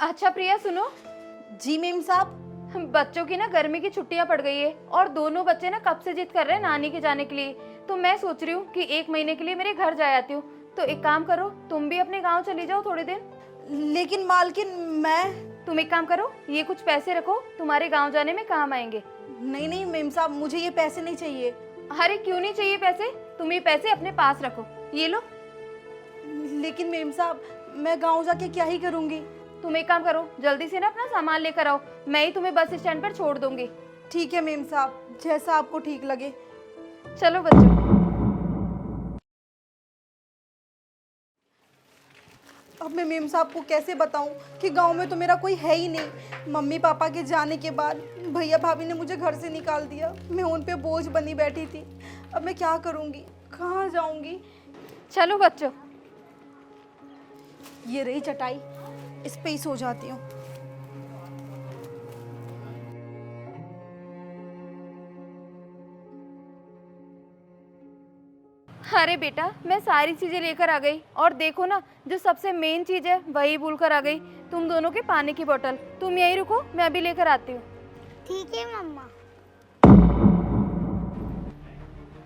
अच्छा प्रिया सुनो, जी मेम साहब। बच्चों की ना गर्मी की छुट्टियां पड़ गई है और दोनों बच्चे ना कब से जिद कर रहे हैं नानी के जाने के लिए। तो मैं सोच रही हूँ कि 1 महीने के लिए मेरे घर जा आती हूँ। तो एक काम करो, तुम भी अपने गांव चली जाओ थोड़े दिन। लेकिन मालकिन मैं। तुम एक काम करो, ये कुछ पैसे रखो, तुम्हारे गाँव जाने में काम आएंगे। नहीं नहीं मेम साहब, मुझे ये पैसे नहीं चाहिए। अरे क्यों नहीं चाहिए पैसे? तुम ये पैसे अपने पास रखो, ये लो। लेकिन मेम साहब, मैं गांव जाके क्या ही करूंगी। तुम एक काम करो, जल्दी से ना अपना सामान लेकर आओ, मैं ही तुम्हें बस स्टैंड पर छोड़ दूंगी। ठीक है मेम साहब, जैसा आपको ठीक लगे। चलो बच्चों। अब मैं मेम साहब को कैसे बताऊं कि गांव में तो मेरा कोई है ही नहीं। मम्मी पापा के जाने के बाद भैया भाभी ने मुझे घर से निकाल दिया। मैं उन पे बोझ बनी बैठी थी। अब मैं क्या करूंगी, कहाँ जाऊंगी। चलो बच्चों। ये रही चटाई, इस पे ही सो जाती हूँ। अरे बेटा, मैं सारी चीजें लेकर आ गई और देखो ना, जो सबसे मेन चीज है वही भूल कर आ गई। तुम दोनों के पानी की बोतल। तुम यहीं रुको, मैं अभी लेकर आती हूँ। ठीक है मम्मा।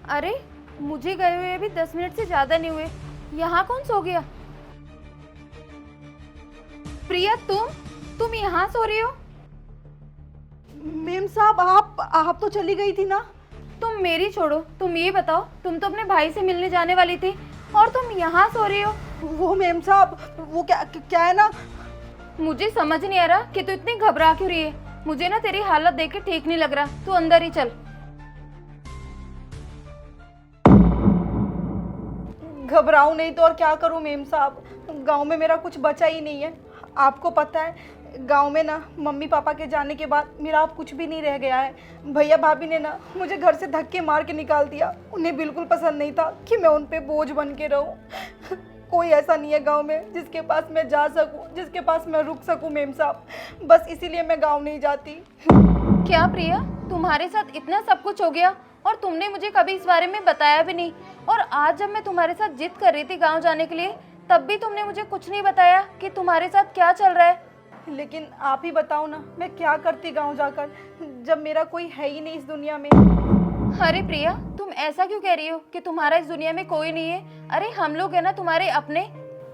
अरे मुझे गए हुए अभी 10 मिनट से ज्यादा नहीं हुए, यहाँ कौन सो गया? प्रिया, तुम यहाँ सो रही हो? मेम साहब, आप तो चली गई थी ना। तुम मेरी छोड़ो, तुम ये बताओ, तुम तो अपने भाई से मिलने जाने वाली थी और तुम यहाँ सो रही हो। वो मेम साहब, वो क्या है ना। मुझे समझ नहीं आ रहा कि तू इतनी घबरा क्यों रही है। मुझे ना तेरी हालत देख के ठीक नहीं लग रहा। तू अंदर ही चल। घबराऊं नहीं तो और क्या करूं मेम साहब। गांव में मेरा कुछ बचा ही नहीं है। आपको पता है, गांव में ना मम्मी पापा के जाने के बाद मेरा अब कुछ भी नहीं रह गया है। भैया भाभी ने ना मुझे घर से धक्के मार के निकाल दिया। उन्हें बिल्कुल पसंद नहीं था कि मैं उन पे बोझ बन के रहूं। कोई ऐसा नहीं है गांव में जिसके पास मैं जा सकूं, जिसके पास मैं रुक सकूं मेम साहब। बस इसीलिए मैं गाँव नहीं जाती। क्या प्रिया, तुम्हारे साथ इतना सब कुछ हो गया और तुमने मुझे कभी इस बारे में बताया भी नहीं? और आज जब मैं तुम्हारे साथ जिद कर रही थी गांव जाने के लिए, तब भी तुमने मुझे कुछ नहीं बताया कि तुम्हारे साथ क्या चल रहा है। लेकिन आप ही बताओ ना, मैं क्या करती गांव जाकर, जब मेरा कोई है ही नहीं इस दुनिया में। अरे प्रिया, तुम ऐसा क्यों कह रही हो कि तुम्हारा इस दुनिया में कोई नहीं है? अरे हम लोग है ना तुम्हारे अपने।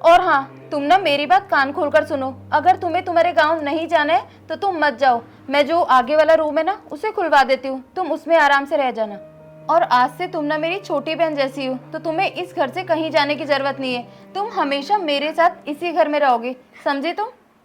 और हाँ, तुम ना मेरी बात कान खोलकर सुनो। अगर तुम्हें तुम्हारे गांव नहीं जाना है तो तुम मत जाओ। मैं जो आगे वाला रूम है ना, उसे खुलवा देती हूँ, तुम उसमें आराम से रह जाना। और आज से तुम ना मेरी छोटी बहन जैसी हो, तो तुम्हें इस घर से कहीं जाने की जरूरत नहीं है। तुम हमेशा मेरे साथ इसी घर में रहोगे, समझे तुम?